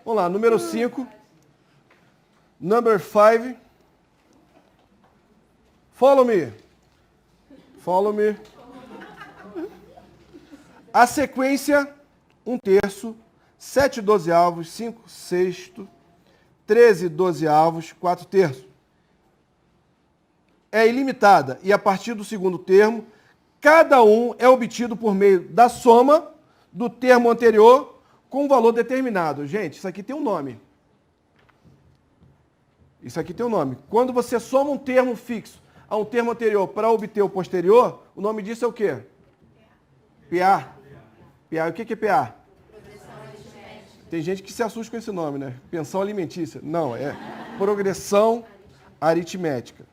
Vamos lá, número 5. Number 5. Follow me. Follow me. A sequência, 1/3, 7 dozeavos, 5 sexto, 13 dozeavos, 4/3. É ilimitada e a partir do segundo termo, cada um é obtido por meio da soma do termo anterior com um valor determinado. Gente, isso aqui tem um nome. Isso aqui tem um nome. Quando você soma um termo fixo a um termo anterior para obter o posterior, o nome disso é o quê? PA. PA. O que é PA? Tem gente que se assusta com esse nome, né? Pensão alimentícia. Não, é progressão aritmética.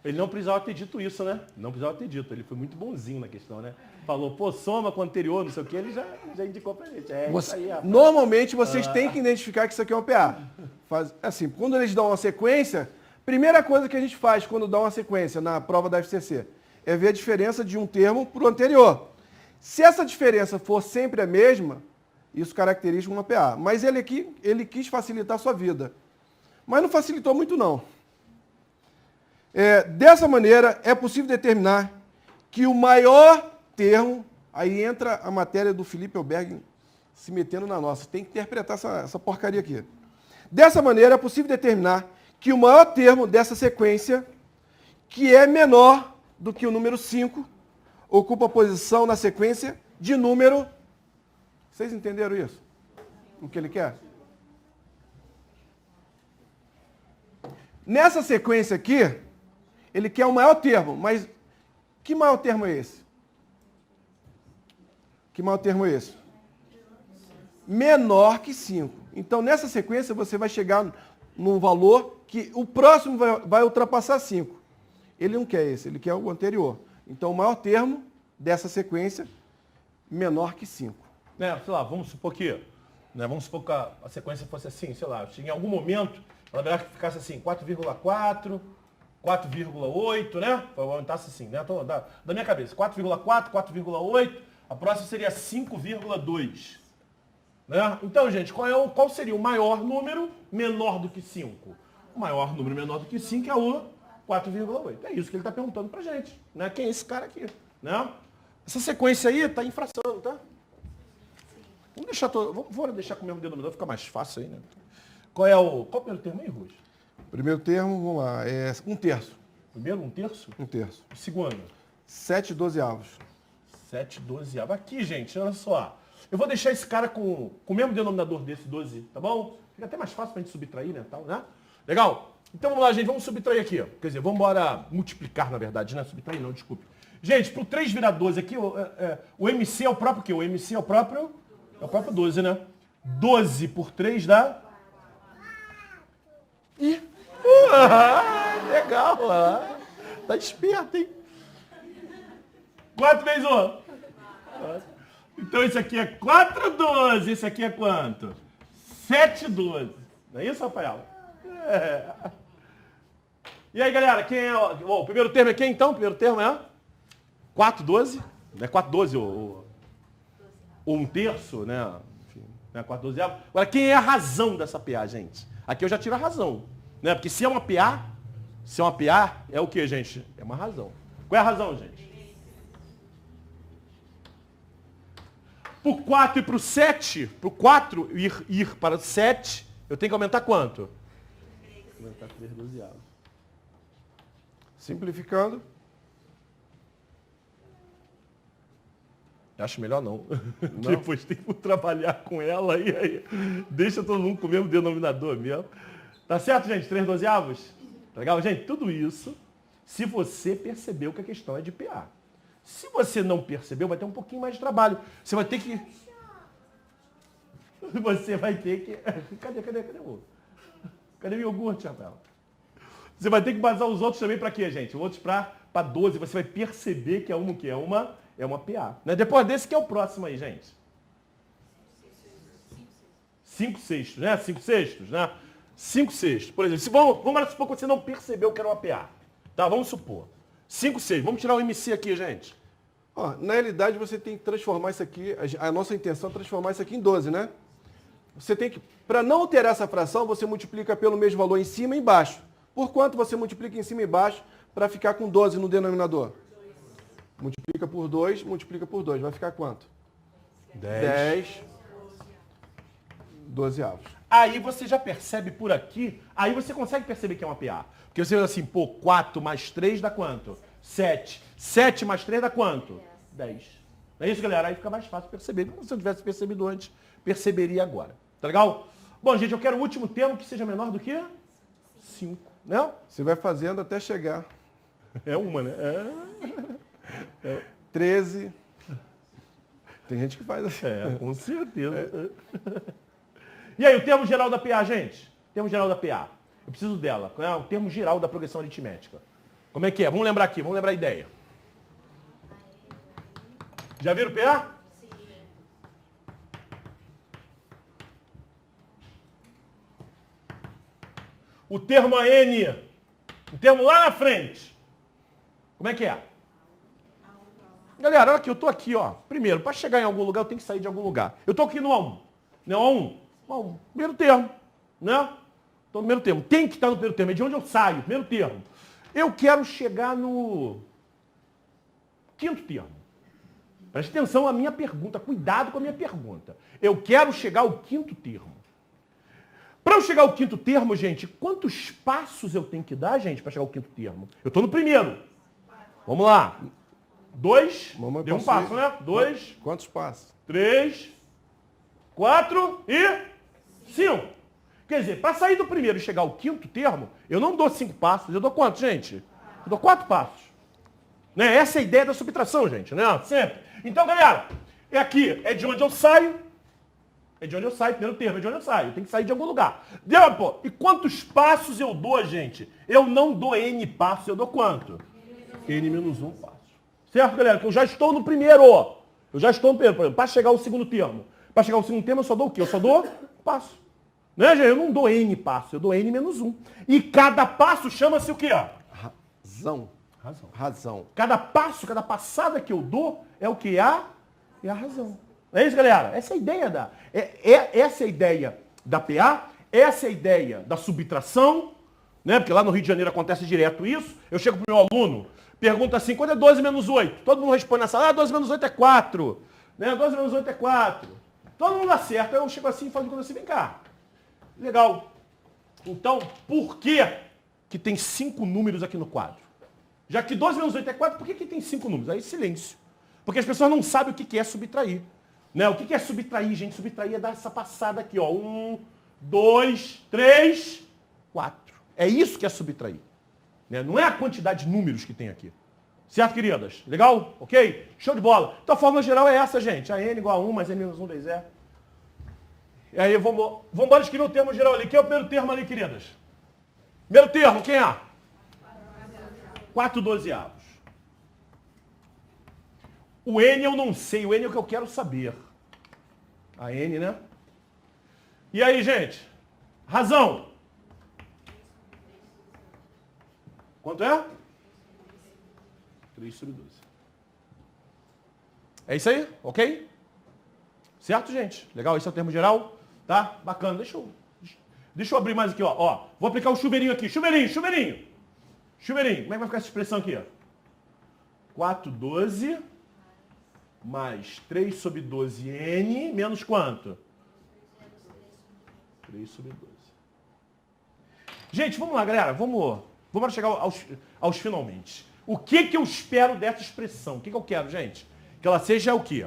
Ele não precisava ter dito isso, né? Não precisava ter dito. Ele foi muito bonzinho na questão, né? Falou, pô, soma com o anterior, não sei o que, ele já indicou pra gente. É isso aí, rapaz. Normalmente, vocês têm que identificar que isso aqui é um PA. Assim, quando eles dão uma sequência, primeira coisa que a gente faz quando dá uma sequência na prova da FCC é ver a diferença de um termo para o anterior. Se essa diferença for sempre a mesma, isso caracteriza uma PA. Mas ele aqui, ele quis facilitar a sua vida. Mas não facilitou muito, não. Dessa maneira, é possível determinar que o maior termo, aí entra a matéria do Felipe Elberg se metendo na nossa, tem que interpretar essa porcaria aqui. Dessa maneira, é possível determinar que o maior termo dessa sequência, que é menor do que o número 5, ocupa a posição na sequência de número... Vocês entenderam isso? O que ele quer? Nessa sequência aqui, ele quer o maior termo, mas que maior termo é esse? Que maior termo é esse? Menor que 5. Então, nessa sequência, você vai chegar num valor que o próximo vai ultrapassar 5. Ele não quer esse, ele quer o anterior. Então, o maior termo dessa sequência, menor que 5. Né, sei lá, vamos supor que, né, vamos supor que a sequência fosse assim, sei lá, em algum momento, ela vai ficasse assim, 4,4, 4,8, né? Aumentasse assim, né? Da minha cabeça, 4,4, 4,8, a próxima seria 5,2. Né? Então, gente, qual seria o maior número menor do que 5? O maior número menor do que 5 é o 4,8. É isso que ele está perguntando pra gente. Né? Quem é esse cara aqui? Né? Essa sequência aí está em fração, tá? Vamos deixar com o mesmo denominador, fica mais fácil aí, né? Qual o primeiro termo aí, Ruth? Primeiro termo, vamos lá, é 1/3. Primeiro, 1/3? 1/3. O segundo? 7 dozeavos. 7 dozeavos. Aqui, gente, olha só. Eu vou deixar esse cara com o mesmo denominador desse 12, tá bom? Fica até mais fácil pra gente subtrair, né? Tal, né? Legal? Então vamos lá, gente, vamos subtrair aqui, ó. Quer dizer, vamos embora multiplicar, na verdade, né? Subtrair não, desculpe. Gente, pro 3 virar 12 aqui, o MC é o próprio quê? O MC é o próprio 12, né? 12 por 3 dá... Ih! Legal! Tá esperto, hein? 4 vezes 1. Então esse aqui é 4,12. Esse aqui é quanto? 7,12. Não é isso, Rafael? E aí, galera, quem é... o primeiro termo é quem, então? O primeiro termo é 4,12. Não é 4,12 ou 1/3, né? Enfim, né? 4,12. Agora, quem é a razão dessa PA, gente? Aqui eu já tiro a razão. Né? Porque se é uma PA, é o que, gente? É uma razão. Qual é a razão, gente? Por 4 e para o 7, para o 4 ir para o 7, eu tenho que aumentar quanto? Aumentar 3 dozeavos. Simplificando. Acho melhor não. Depois tem que trabalhar com ela e aí deixa todo mundo com o mesmo denominador mesmo. Tá certo, gente? 3 dozeavos? Legal, gente? Tudo isso se você percebeu que a questão é de PA. Se você não percebeu, vai ter um pouquinho mais de trabalho. Você vai ter que... Cadê o... Cadê o iogurte, Rafael? Você vai ter que basar os outros também para quê, gente? Outros para 12. Você vai perceber que é uma o quê? É uma PA. Né? Depois desse que é o próximo aí, gente. 5 sextos, né? 5 sextos, né? 5 sextos. Por exemplo, vamos supor que você não percebeu que era uma PA. Tá, vamos supor. 5 sextos. Vamos tirar o MC aqui, gente. Ó, na realidade, você tem que transformar isso aqui, a nossa intenção é transformar isso aqui em 12, né? você tem que, para não alterar essa fração, você multiplica pelo mesmo valor em cima e embaixo. Por quanto você multiplica em cima e embaixo para ficar com 12 no denominador? Multiplica por 2, multiplica por 2. Vai ficar quanto? 10 12avos. Aí você já percebe por aqui, aí você consegue perceber que é uma PA. Porque você vê assim, pô, 4 mais 3 dá quanto? 7. 7 mais 3 dá quanto? 10. Não é isso, galera? Aí fica mais fácil perceber. Como se eu tivesse percebido antes, perceberia agora. Tá legal? Bom, gente, eu quero o último termo que seja menor do que 5. Né? Você vai fazendo até chegar. É uma, né? 13. Tem gente que faz assim. Com certeza. E aí, o termo geral da PA, gente? Termo geral da PA. Eu preciso dela. É o termo geral da progressão aritmética. Como é que é? Vamos lembrar aqui, vamos lembrar a ideia. Já viram o PA? Sim. O termo AN, o termo lá na frente. Como é que é? Galera, olha aqui, eu tô aqui, ó. Primeiro, para chegar em algum lugar, eu tenho que sair de algum lugar. Eu tô aqui no A1. Não, A1. Primeiro termo, né? Então, primeiro termo. Tem que estar no primeiro termo. É de onde eu saio, primeiro termo. Eu quero chegar no quinto termo. Preste atenção à minha pergunta. Cuidado com a minha pergunta. Eu quero chegar ao quinto termo. Para eu chegar ao quinto termo, gente, quantos passos eu tenho que dar, gente, para chegar ao quinto termo? Eu estou no primeiro. Vamos lá. 2. Deu um passo, né? 2. Quantos passos? 3. 4 e 5. Quer dizer, para sair do primeiro e chegar ao quinto termo, eu não dou 5 passos. Eu dou quantos, gente? Eu dou 4 passos. Né? Essa é a ideia da subtração, gente, né? Sempre. Então, galera, é aqui. É de onde eu saio. É de onde eu saio, primeiro termo. É de onde eu saio. Eu tenho que sair de algum lugar. Deu, pô? E quantos passos eu dou, gente? Eu não dou N passos. Eu dou quanto? N menos 1 passo. Certo, galera? Que eu já estou no primeiro. Eu já estou no primeiro. Por exemplo, para chegar ao segundo termo. Para chegar ao segundo termo, eu só dou o quê? Eu só dou passo. Né, gente? Eu não dou N passos. Eu dou N menos 1. E cada passo chama-se o quê? Razão. Cada passo, cada passada que eu dou é o que? É a razão. Não é isso, galera? Essa é a ideia essa é a ideia da PA, essa é a ideia da subtração, né? Porque lá no Rio de Janeiro acontece direto isso. Eu chego pro meu aluno, pergunta assim, quanto é 12 menos 8? Todo mundo responde na sala, 12 menos 8 é 4. Né? 12 menos 8 é 4. Todo mundo acerta. Eu chego assim e falo com você, vem cá. Legal. Então, por que tem 5 números aqui no quadro? Já que 12 menos 8 é 4, por que tem 5 números? Aí silêncio. Porque as pessoas não sabem o que é subtrair. Né? O que é subtrair, gente? Subtrair é dar essa passada aqui, ó. 1, 2, 3, 4. É isso que é subtrair. Né? Não é a quantidade de números que tem aqui. Certo, queridas? Legal? Ok? Show de bola. Então a fórmula geral é essa, gente. A n igual a 1 mais n menos 1 vezes E. E aí, vamos embora escrever o termo geral ali. Quem é o primeiro termo ali, queridas? Primeiro termo, quem é? 4 dozeavos. O N eu não sei, o N é o que eu quero saber. A N, né? E aí, gente? Razão. Quanto é? 3 sobre 12. É isso aí? Ok? Certo, gente? Legal? Esse é o termo geral? Tá? Bacana. Deixa eu abrir mais aqui, ó. Vou aplicar o chuveirinho aqui. Chuveirinho. Como é que vai ficar essa expressão aqui, ó? 4, 12 mais 3 sobre 12n menos quanto? 3 sobre 12. Gente, vamos lá, galera. Vamos chegar aos finalmente. O que eu espero dessa expressão? O que eu quero, gente? Que ela seja o quê?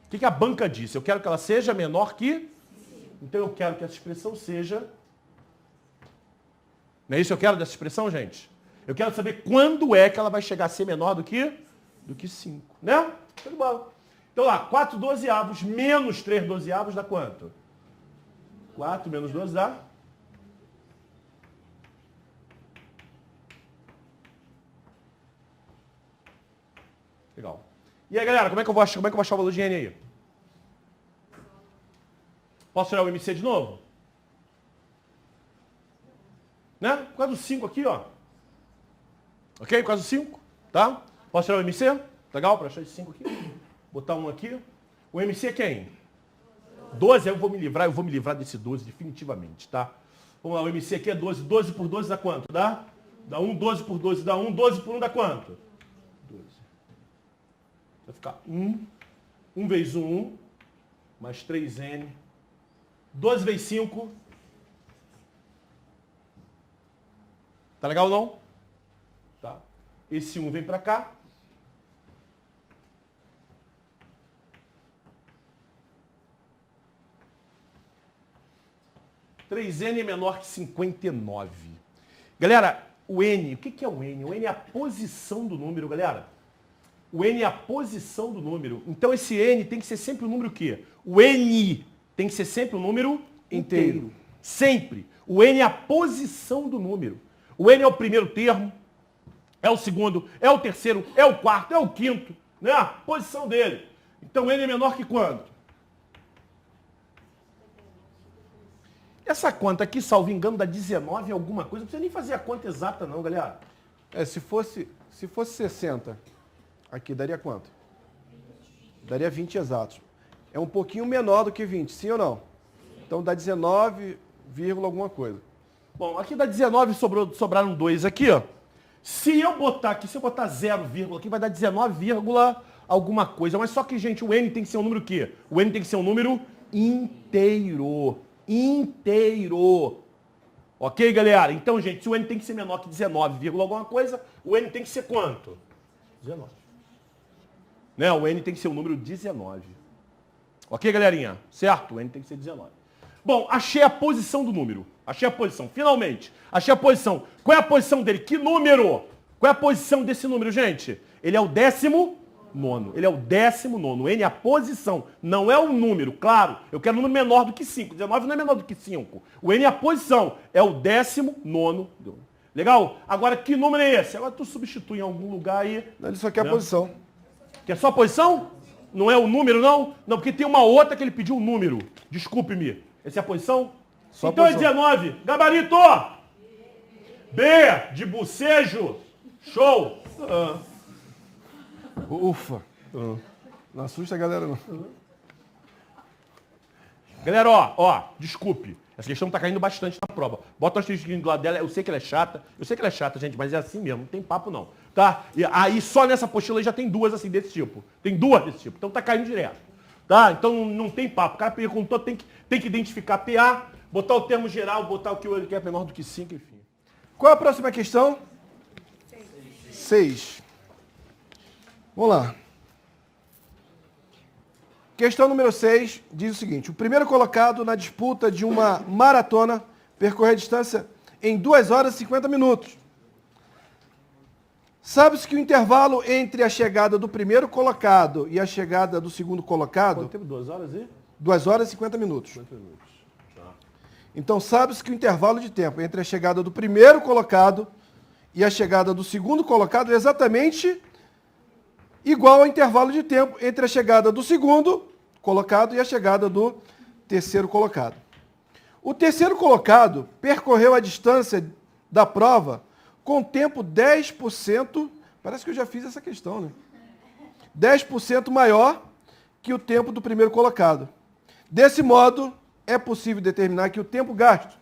O que a banca disse? Eu quero que ela seja menor que... Então eu quero que essa expressão seja... Não é isso que eu quero dessa expressão, gente? Eu quero saber quando é que ela vai chegar a ser menor do que 5, né? Tudo bom. Então lá, 4 dozeavos menos 3 dozeavos dá quanto? 4 menos 12 dá? Legal. E aí, galera, como é que eu vou achar o valor de N aí? Posso tirar o MC de novo? Né? Por causa do 5 aqui, ó. Ok? Por causa do 5, tá? Posso tirar o MC? Legal? Para achar esse 5 aqui. Botar um aqui. O MC é quem? 12, aí eu vou me livrar desse 12 definitivamente, tá? Vamos lá, o MC aqui é 12. 12 por 12 dá quanto? Dá 1, 12 por 12 dá 1, 12 por 1 dá quanto? 12. Vai ficar 1, 1 vezes 1, 1, mais 3N. 12 vezes 5. Tá legal ou não? Tá. Esse 1 vem pra cá. N é menor que 59. Galera, o N, o que é o N? O N é a posição do número, galera. O N é a posição do número. Então esse N tem que ser sempre o número o quê? O N tem que ser sempre o número inteiro. Sempre. O N é a posição do número. O N é o primeiro termo, é o segundo, é o terceiro, é o quarto, é o quinto, né? A posição dele. Então N é menor que quanto? Essa conta aqui, salvo engano, dá 19 alguma coisa. Não precisa nem fazer a conta exata não, galera. Se fosse 60, aqui daria quanto? Daria 20 exatos. É um pouquinho menor do que 20, sim ou não? Então dá 19, alguma coisa. Bom, aqui dá 19, sobraram 2 aqui, ó. Se eu botar 0, aqui vai dar 19, alguma coisa. Mas só que, gente, o N tem que ser um número o quê? O N tem que ser um número inteiro. Inteiro. Ok, galera? Então, gente, se o N tem que ser menor que 19, alguma coisa, o N tem que ser quanto? 19. Né? O N tem que ser o número 19. Ok, galerinha? Certo? O N tem que ser 19. Bom, achei a posição do número. Achei a posição. Finalmente. Achei a posição. Qual é a posição dele? Que número? Qual é a posição desse número, gente? Ele é o 19º. Ele é o 19º. N é a posição, não é o número. Claro, eu quero um número menor do que 5. 19 não é menor do que 5. O N é a posição, é o 19º. Legal? Agora, que número é esse? Agora tu substitui em algum lugar aí. Não, ele só quer a posição. Quer só a posição? Não é o número, não? Não, porque tem uma outra que ele pediu um número. Desculpe-me. Essa é a posição? Só então a posição. É 19. Gabarito! B, de bocejo. Show! Ufa. Não assusta a galera, não. Galera, desculpe. Essa questão tá caindo bastante na prova. Bota o asterisquinho do lado dela. Eu sei que ela é chata. gente, mas é assim mesmo. Não tem papo, não. Tá? E aí, só nessa apostila aí já tem 2 assim, desse tipo. Tem 2 desse tipo. Então tá caindo direto. Tá? Então não tem papo. O cara perguntou, tem que identificar PA, botar o termo geral, botar o que ele quer menor do que 5, enfim. Qual a próxima questão? 6. Vamos lá. Questão número 6 diz o seguinte: o primeiro colocado na disputa de uma maratona percorre a distância em 2 horas e 50 minutos. Sabe-se que o intervalo entre a chegada do primeiro colocado e a chegada do segundo colocado... Quanto tempo? 2 horas e? 2 horas e 50 minutos. 50 minutos. Tá. Então, sabe-se que o intervalo de tempo entre a chegada do primeiro colocado e a chegada do segundo colocado é exatamente igual ao intervalo de tempo entre a chegada do segundo colocado e a chegada do terceiro colocado. O terceiro colocado percorreu a distância da prova com tempo 10%, parece que eu já fiz essa questão, né? 10% maior que o tempo do primeiro colocado. Desse modo, é possível determinar que o tempo gasto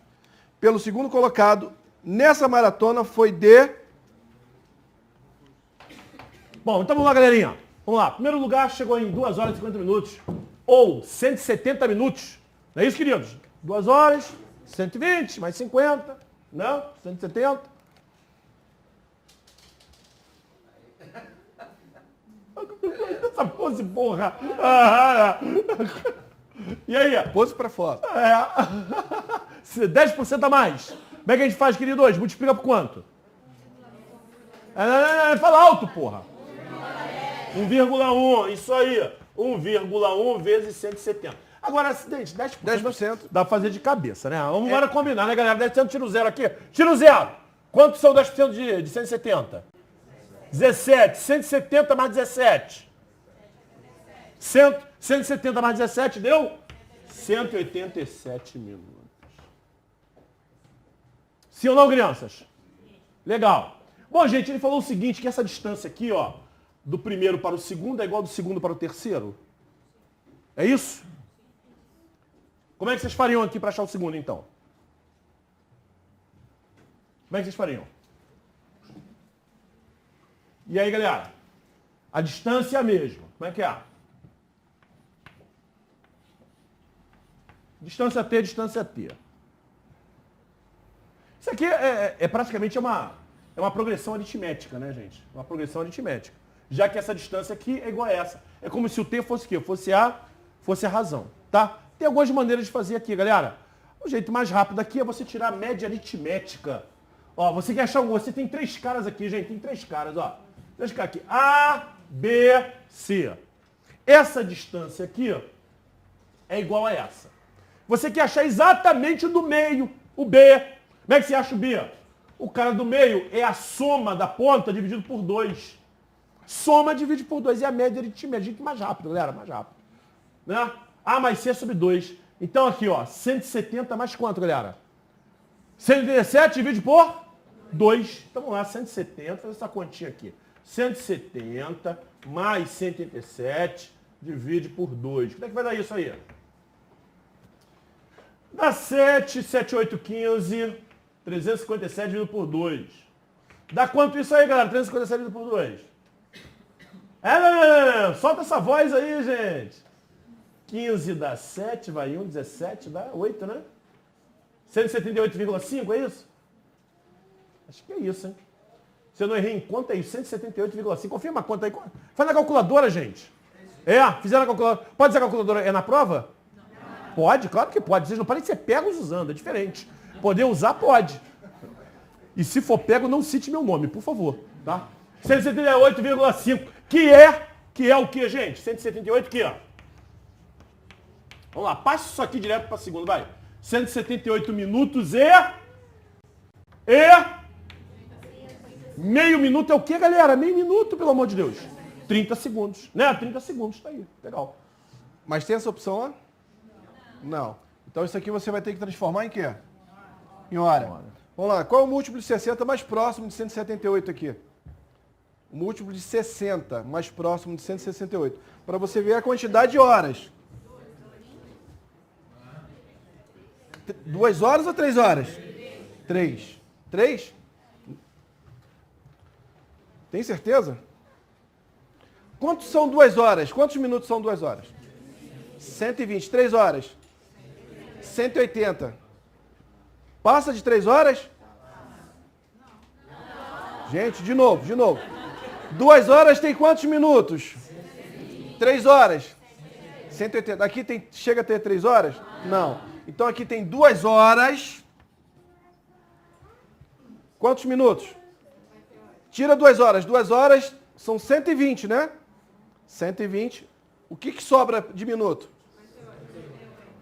pelo segundo colocado nessa maratona foi de... Bom, então vamos lá, galerinha. Vamos lá. Primeiro lugar chegou em 2 horas e 50 minutos. Ou 170 minutos. Não é isso, queridos? 2 horas, 120, mais 50, não? 170. Essa pose, porra. E aí? Pose para foto. 10% a mais. Como é que a gente faz, querido, hoje? Multiplica por quanto? Fala alto, porra. 1,1. Isso aí. 1,1 vezes 170. Agora, gente, 10%. Dá pra fazer de cabeça, né? Vamos agora combinar, né, galera? 10% tira o zero aqui. Tira o zero. Quanto são 10% de 170? 17. 170 mais 17. 170 mais 17 deu? 187 minutos. Sim ou não, crianças? Legal. Bom, gente, ele falou o seguinte, que essa distância aqui, ó, do primeiro para o segundo é igual do segundo para o terceiro. É isso? Como é que vocês fariam aqui para achar o segundo, então? Como é que vocês fariam? E aí, galera? A distância é a mesma. Como é que é? Distância T, distância T. Isso aqui praticamente uma progressão aritmética, né, gente? Uma progressão aritmética. Já que essa distância aqui é igual a essa. É como se o T fosse o quê? Fosse a razão, tá? Tem algumas maneiras de fazer aqui, galera. O jeito mais rápido aqui é você tirar a média aritmética. Ó, você quer achar você tem 3 caras aqui, gente. Tem 3 caras, ó. 3 caras aqui. A, B, C. Essa distância aqui é igual a essa. Você quer achar exatamente o do meio, o B. Como é que você acha o B? O cara do meio é a soma da ponta dividido por 2. Soma divide por 2. E a média aritmética mais rápido, galera. Mais rápido. Né? A mais C sobre 2. Então aqui, ó. 170 mais quanto, galera? 187 divide por 2. Então vamos lá, 170. Fazer essa continha aqui. 170 mais 187 divide por 2. Como é que vai dar isso aí? Dá 7, 7, 8, 15, 357 dividido por 2. Dá quanto isso aí, galera? 357 dividido por 2. Solta essa voz aí, gente. 15 dá 7, vai 1, 17 dá 8, né? 178,5, é isso? Acho que é isso, hein? Se eu não errei em conta, é isso. 178,5. Confirma a conta aí. Faz na calculadora, gente. Fizeram na calculadora. Pode ser a calculadora? É na prova? Não. Pode, claro que pode. Vocês não podem ser pegos usando, é diferente. Poder usar, pode. E se for pego, não cite meu nome, por favor. Tá? 178,5. Que é o que, gente? 178 aqui, ó. Vamos lá, passe isso aqui direto para a segunda, vai. 178 minutos e... Meio minuto é o quê, galera? Meio minuto, pelo amor de Deus. 30 segundos. Né? 30 segundos, tá aí. Legal. Mas tem essa opção lá? Não. Então isso aqui você vai ter que transformar em quê? Em hora. Vamos lá. Qual é o múltiplo de 60 mais próximo de 178 aqui? O múltiplo de 60 mais próximo de 168. Para você ver a quantidade de horas. 2 horas ou 3 horas? 3. 3? Tem certeza? Quantos são 2 horas? Quantos minutos são 2 horas? 120. 3 horas? 180. Passa de 3 horas? Gente, de novo. 2 horas tem quantos minutos? 3 horas? 180. Aqui chega a ter 3 horas? Não. Então aqui tem 2 horas. Quantos minutos? Tira 2 horas. 2 horas são 120, né? 120. O que sobra de minuto?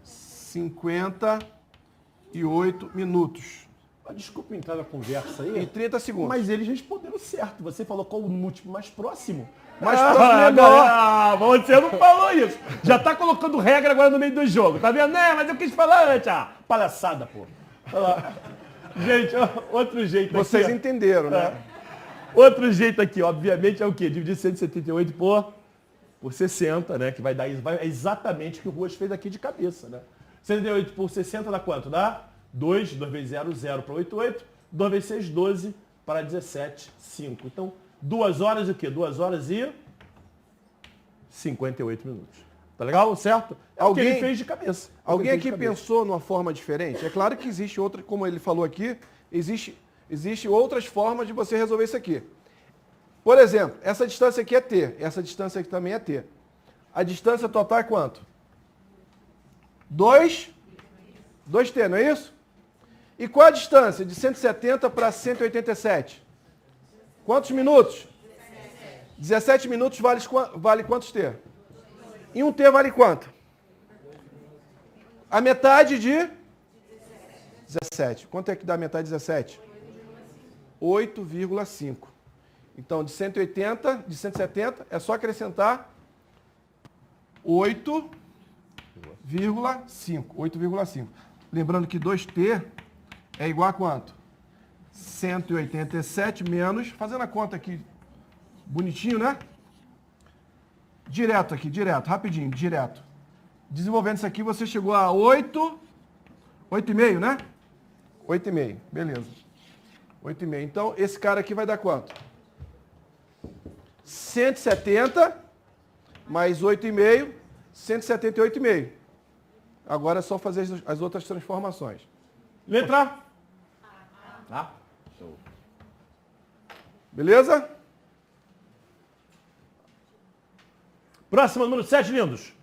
58 minutos. Desculpa entrar na conversa aí. Em 30 segundos. Mas eles responderam certo. Você falou qual o múltiplo mais próximo. Mais próximo é maior. Você não falou isso. Já tá colocando regra agora no meio do jogo. Tá vendo? Mas eu quis falar antes. Palhaçada, pô. Gente, outro jeito aqui. Vocês entenderam, né? Outro jeito aqui, obviamente, é o quê? Dividir 178 por 60, né? Que vai dar exatamente o que o Ruas fez aqui de cabeça, né? 178 por 60 dá quanto? Dá 2 vezes 0, 0 para 88. 2 vezes 6, 12 para 17, 5. Então, 2 horas e o quê? 2 horas e 58 minutos. Tá legal? Certo? É o que ele fez de cabeça. Alguém aqui pensou numa forma diferente? É claro que existe outra, como ele falou aqui, existe outras formas de você resolver isso aqui. Por exemplo, essa distância aqui é T, essa distância aqui também é T. A distância total é quanto? 2T, não é isso? E qual a distância de 170 para 187? Quantos minutos? 17 minutos vale quantos T? E 1 T vale quanto? A metade de 17. Quanto é que dá a metade de 17? 8,5. Então, de 170 é só acrescentar 8,5. 8,5. Lembrando que 2T é igual a quanto? 187 menos, fazendo a conta aqui, bonitinho, né? Direto aqui, rapidinho, direto. Desenvolvendo isso aqui, você chegou a 8,5, né? 8,5, beleza. 8,5. Então, esse cara aqui vai dar quanto? 170 mais 8,5, 178,5. Agora é só fazer as outras transformações. Letra A. Show. Beleza? Próximo, número 7, lindos.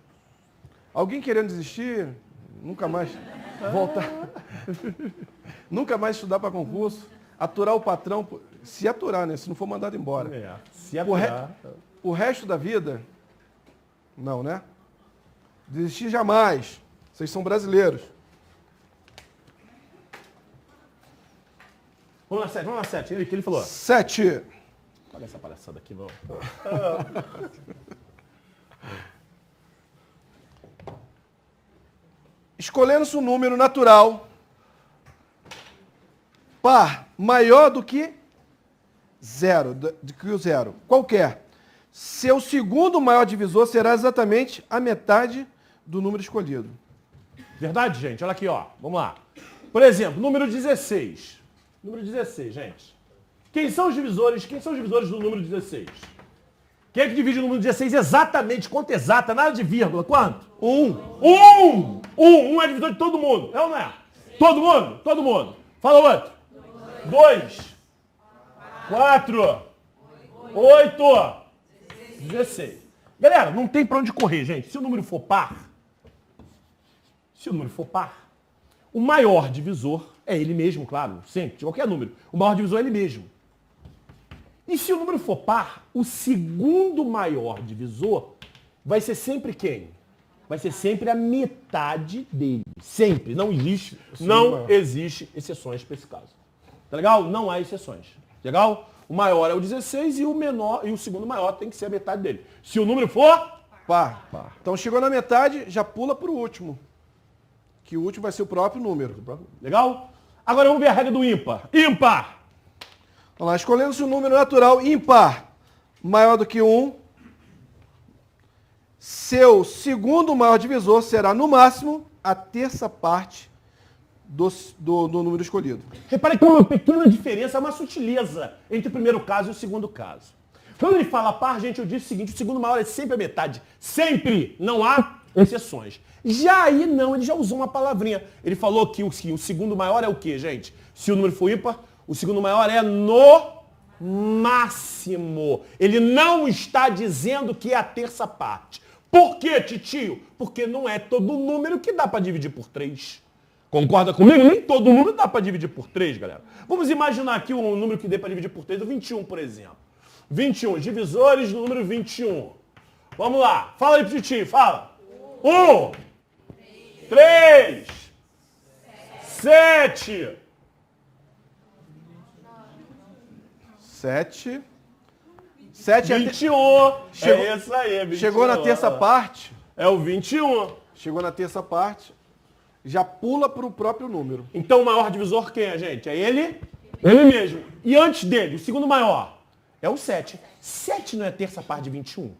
Alguém querendo desistir? Nunca mais voltar. Nunca mais estudar para concurso. Aturar o patrão. Se aturar, né? Se não for mandado embora. Se aturar. O resto da vida, não, né? Desistir jamais. Vocês são brasileiros. Vamos lá, 7. O que ele falou? 7. Olha essa palhaçada aqui, vamos. Escolhendo-se um número natural par maior do que zero, qualquer. Seu segundo maior divisor será exatamente a metade do número escolhido. Verdade, gente? Olha aqui, ó. Vamos lá. Por exemplo, número 16. Número 16, gente. Quem são os divisores do número 16? Quem é que divide o número 16 exatamente, conta exata, nada de vírgula? Quanto? 1. 1 é divisor de todo mundo. É ou não é? Todo mundo? Todo mundo. Fala outro. 2. 4. 8. 16. Galera, não tem pra onde correr, gente. Se o número for par, o maior divisor é ele mesmo, claro. Sempre, de qualquer número. O maior divisor é ele mesmo. E se o número for par, o segundo maior divisor vai ser sempre quem? Vai ser sempre a metade dele. Sempre. Não existe exceções para esse caso. Tá legal? Não há exceções. Legal? O maior é o 16 e o menor e o segundo maior tem que ser a metade dele. Se o número for par. Então chegou na metade, já pula para o último. Que o último vai ser o próprio número. Legal? Agora vamos ver a regra do ímpar. Ímpar! Vamos lá, escolhendo-se um número natural ímpar maior do que 1, seu segundo maior divisor será, no máximo, a terça parte do número escolhido. Repare que uma pequena diferença, uma sutileza entre o primeiro caso e o segundo caso. Quando ele fala par, gente, eu disse o seguinte, o segundo maior é sempre a metade. Sempre! Não há exceções. Já aí não, ele já usou uma palavrinha. Ele falou que o segundo maior é o quê, gente? Se o número for ímpar, o segundo maior é no máximo. Ele não está dizendo que é a terça parte. Por quê, titio? Porque não é todo número que dá para dividir por 3. Concorda comigo? Nem todo número dá para dividir por 3, galera. Vamos imaginar aqui um número que dê para dividir por 3, o 21, por exemplo. 21, divisores do número 21. Vamos lá, fala aí pro titio, fala. 1, 3, 7. 7 21. Chegou, é isso aí, 21. Chegou na terça parte. É o 21. Chegou na terça parte. Já pula para o próprio número. Então o maior divisor quem é, gente? É ele? Ele mesmo. E antes dele, o segundo maior, é o 7. 7 não é a terça parte de 21.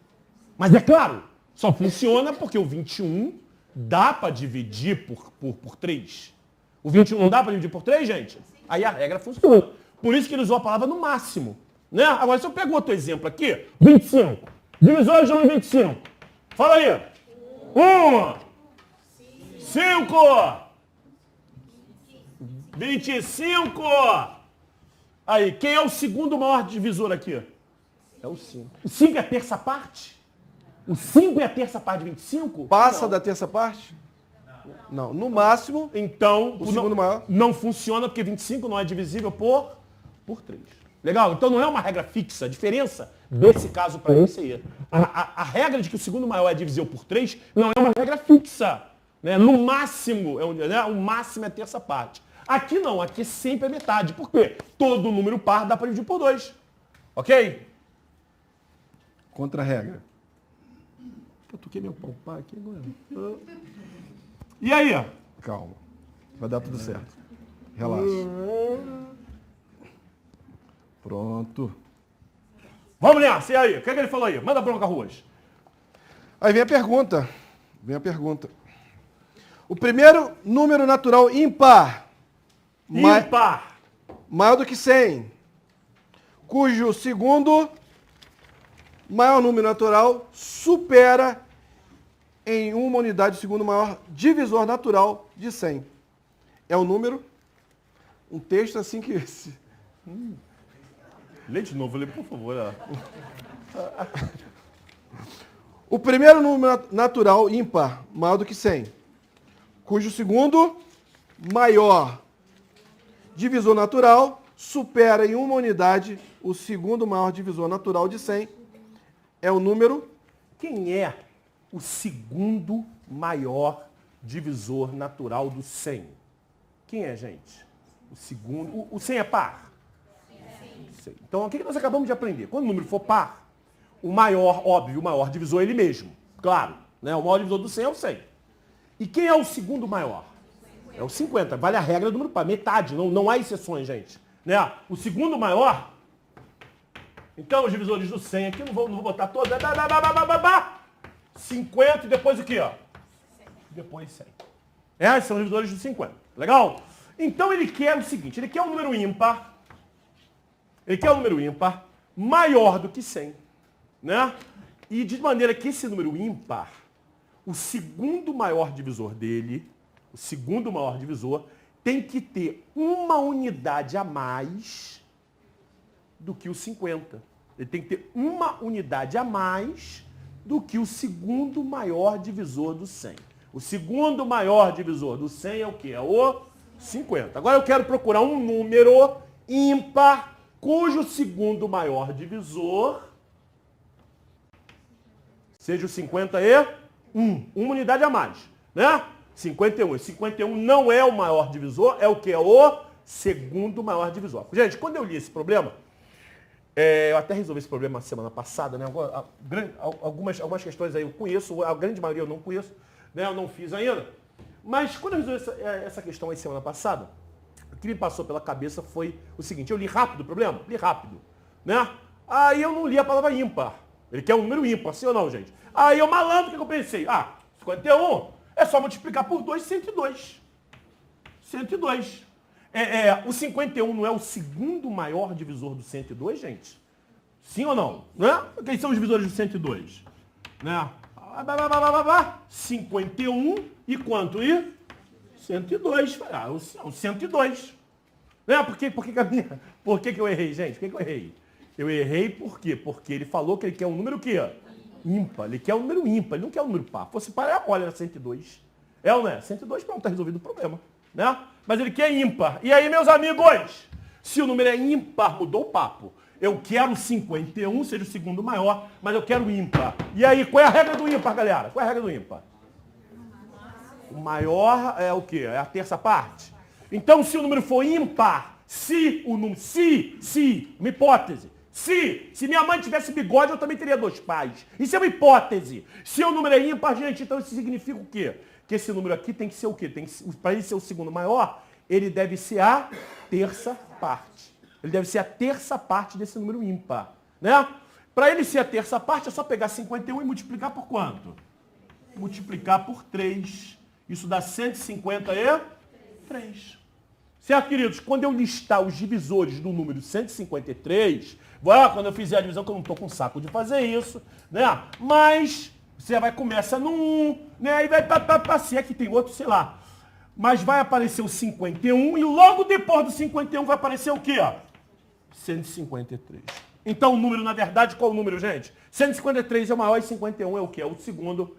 Mas é claro, só funciona porque o 21 dá para dividir por 3. O 21 não dá para dividir por 3, gente? Aí a regra funciona. Por isso que ele usou a palavra no máximo. Né? Agora, se eu pego outro exemplo aqui, 25. Divisores de 25. Fala aí. 1, 5, 25. Aí, quem é o segundo maior divisor aqui? É o 5. O 5 é a terça parte? O 5 é a terça parte de 25? Passa da terça parte? Não. No máximo, então, o segundo maior não funciona porque 25 não é divisível por 3. Legal? Então não é uma regra fixa. A diferença desse caso para esse aí. A regra de que o segundo maior é divisível por 3 não é uma regra fixa. Né? No máximo, o máximo é a terça parte. Aqui não, aqui sempre é metade. Por quê? Todo número par dá para dividir por 2. Ok? Contra a regra. Eu toquei meu pau aqui agora. E aí? Calma. Vai dar tudo certo. Relaxa. Pronto. Vamos nessa. E aí? O que ele falou aí? Manda bronca, Ruas. Aí vem a pergunta. Vem a pergunta. O primeiro número natural ímpar. Ímpar. Maior do que 100. Cujo segundo maior número natural supera em uma unidade o segundo maior divisor natural de 100. É o número, um texto assim que esse. Lê de novo, lê, por favor. O primeiro número natural ímpar maior do que 100, cujo segundo maior divisor natural supera em uma unidade o segundo maior divisor natural de 100, é o número... Quem é o segundo maior divisor natural do 100? Quem é, gente? O segundo... O 100 é par? Sim. Então, o que nós acabamos de aprender? Quando o número for par, o maior, óbvio, o maior divisor é ele mesmo. Claro, né? O maior divisor do 100 é o 100. E quem é o segundo maior? É o 50. Vale a regra do número par. Metade. Não há exceções, gente. Né? O segundo maior... Então, os divisores do 100 aqui, não vou botar todos. 50 e depois o quê? Ó? Depois 100. Esses são os divisores do 50. Legal? Então, ele quer o seguinte. Ele quer um número ímpar. Ele quer um número ímpar maior do que 100. Né? E de maneira que esse número ímpar, o segundo maior divisor dele, o segundo maior divisor, tem que ter uma unidade a mais do que o 50. Ele tem que ter uma unidade a mais do que o segundo maior divisor do 100. O segundo maior divisor do 100 é o quê? É o 50. Agora eu quero procurar um número ímpar cujo segundo maior divisor seja o 51. Uma unidade a mais, né? 51. 51 não é o maior divisor, é o que? É o segundo maior divisor. Gente, quando eu li esse problema, eu até resolvi esse problema semana passada, né? Algumas questões aí eu conheço, a grande maioria eu não conheço, né? Eu não fiz ainda. Mas quando eu resolvi essa questão aí semana passada, o que me passou pela cabeça foi o seguinte: eu li rápido o problema? Li rápido, né? Aí eu não li a palavra ímpar. Ele quer um número ímpar, sim ou não, gente? Aí eu malandro, o que eu pensei? 51 é só multiplicar por 2, 102. 102. O 51 não é o segundo maior divisor do 102, gente? Sim ou não? Né? Quem são os divisores do 102? Né? 51 e quanto? E 102. O 102. Né? Por que eu errei, gente? Por que eu errei? Eu errei por quê? Porque ele falou que ele quer um número o quê? Ímpar. Ele quer um número ímpar, ele não quer um número par. Fosse par, olha, 102. É ou não é? 102, pronto, está resolvido o problema. Né? Mas ele quer ímpar. E aí, meus amigos, se o número é ímpar, mudou o papo. Eu quero 51, seja o segundo maior, mas eu quero ímpar. E aí, qual é a regra do ímpar, galera? Qual é a regra do ímpar? O maior é o quê? É a terça parte. Então, se o número for ímpar, uma hipótese. Se minha mãe tivesse bigode, eu também teria 2 pais. Isso é uma hipótese. Se o número é ímpar, gente, então isso significa o quê? Que esse número aqui tem que ser o quê? Para ele ser o segundo maior, ele deve ser a terça parte. Ele deve ser a terça parte desse número ímpar. Né? Para ele ser a terça parte, é só pegar 51 e multiplicar por quanto? Multiplicar por 3. Isso dá 153. Certo, queridos? Quando eu listar os divisores do número 153, quando eu fizer a divisão, que eu não estou com saco de fazer isso, né? Mas você vai começa no 1, né? E vai se é que tem outro, sei lá. Mas vai aparecer o 51 e logo depois do 51 vai aparecer o quê? 153. Então o número, na verdade, qual o número, gente? 153 é o maior e 51 é o quê? É o segundo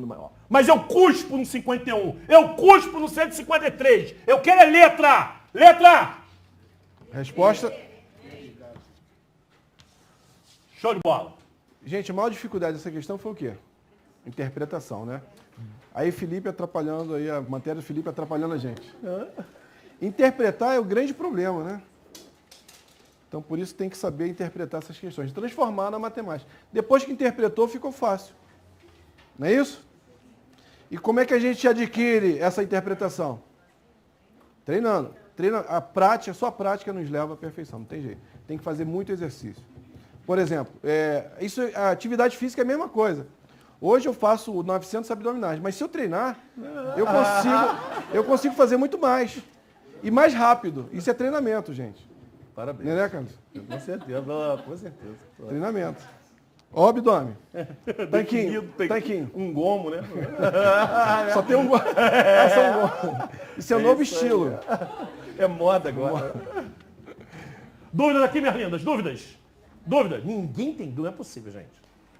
maior. Mas eu cuspo no 51. Eu cuspo no 153. Eu quero é letra. Letra! Resposta. Show de bola. Gente, a maior dificuldade dessa questão foi o quê? Interpretação, né? Aí Felipe atrapalhando, aí a matéria do Felipe atrapalhando a gente. Interpretar é o grande problema, né? Então, por isso tem que saber interpretar essas questões, transformar na matemática. Depois que interpretou, ficou fácil. Não é isso? E como é que a gente adquire essa interpretação? Treinando. A prática, só a prática nos leva à perfeição, não tem jeito. Tem que fazer muito exercício. Por exemplo, a atividade física é a mesma coisa. Hoje eu faço 900 abdominais, mas se eu treinar, eu consigo fazer muito mais. E mais rápido. Isso é treinamento, gente. Parabéns. Não é, né, Carlos? Com certeza, com certeza. Treinamento. Ó o abdômen. Tanquinho. Tanquinho. Um gomo, né? Só tem um gomo. É só um gomo. Isso é um novo estilo. É moda agora. Dúvidas aqui, minhas lindas? Dúvidas? Dúvidas? Ninguém tem dúvida, não é possível, gente.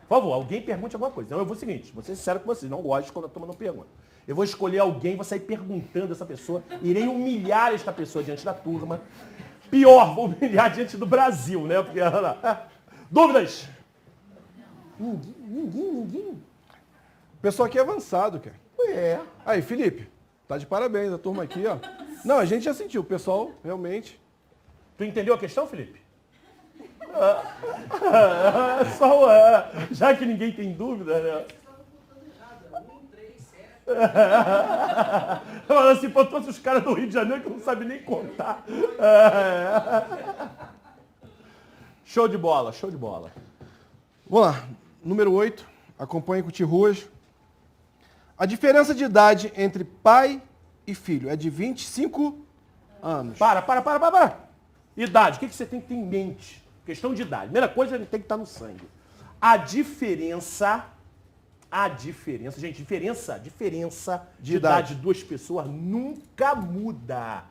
Por favor, alguém pergunte alguma coisa. Então eu vou o seguinte, vou ser sincero com vocês, não gosto quando a turma não pergunta. Eu vou escolher alguém, vou sair perguntando essa pessoa, irei humilhar esta pessoa diante da turma. Pior, vou humilhar diante do Brasil, né? Porque, olha lá. Dúvidas? Ninguém. O pessoal aqui é avançado, cara. É. Aí, Felipe, tá de parabéns, a turma aqui, ó. Não, a gente já sentiu, o pessoal realmente... Tu entendeu a questão, Felipe? Já que ninguém tem dúvida, né? Se for todos os caras do Rio de Janeiro que não sabem nem contar. Show de bola, show de bola. Vamos lá, número 8, acompanhe com o Ruas. A diferença de idade entre pai e filho é de 25 anos. Para. Idade, o que você tem que ter em mente? Questão de idade. Primeira coisa, ele tem que estar no sangue. A diferença, gente, diferença de idade de duas pessoas nunca muda.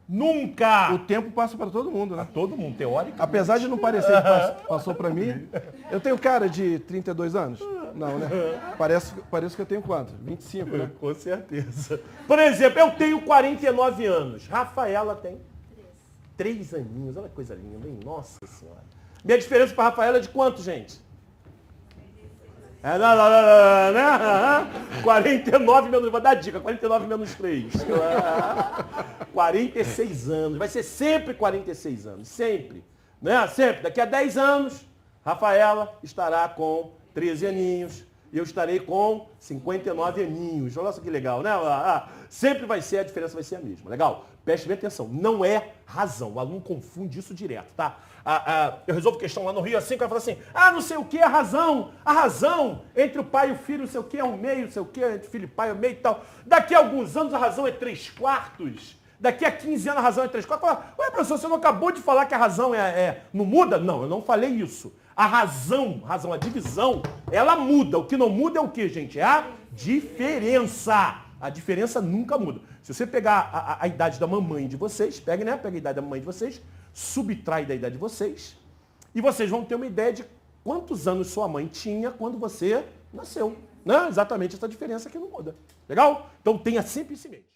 Nunca! O tempo passa para todo mundo, né? Todo mundo, teórico. Apesar de não parecer que passou para mim, eu tenho cara de 32 anos? Não, né? Parece que eu tenho quanto? 25, né? Com certeza. Por exemplo, eu tenho 49 anos. Rafaela tem 3 aninhos. Olha que coisa linda, hein? Nossa Senhora. Minha diferença para Rafaela é de quanto, gente? 49 menos... Vou dar dica. 49 menos 3. 46 anos. Vai ser sempre 46 anos. Sempre. Né? Sempre. Daqui a 10 anos, Rafaela estará com 13 aninhos. E eu estarei com 59 aninhos. Olha só que legal, né? Sempre vai ser, a diferença vai ser a mesma. Legal? Preste bem atenção. Não é razão. O aluno confunde isso direto, tá? Eu resolvo questão lá no Rio assim, o cara fala assim, não sei o que, a razão entre o pai e o filho, não sei o que, é o meio, não sei o que, entre filho e pai é o meio e tal. Daqui a alguns anos a razão é 3/4. Daqui a 15 anos a razão é 3/4. Fala, ué, professor, você não acabou de falar que a razão não muda? Não, eu não falei isso. A razão, a divisão, ela muda. O que não muda é o que, gente? É a diferença. A diferença nunca muda. Se você pegar a idade da mamãe de vocês, pega a idade da mamãe de vocês, subtrai da idade de vocês, e vocês vão ter uma ideia de quantos anos sua mãe tinha quando você nasceu. Né? Exatamente essa diferença que não muda. Legal? Então tenha sempre isso em mente.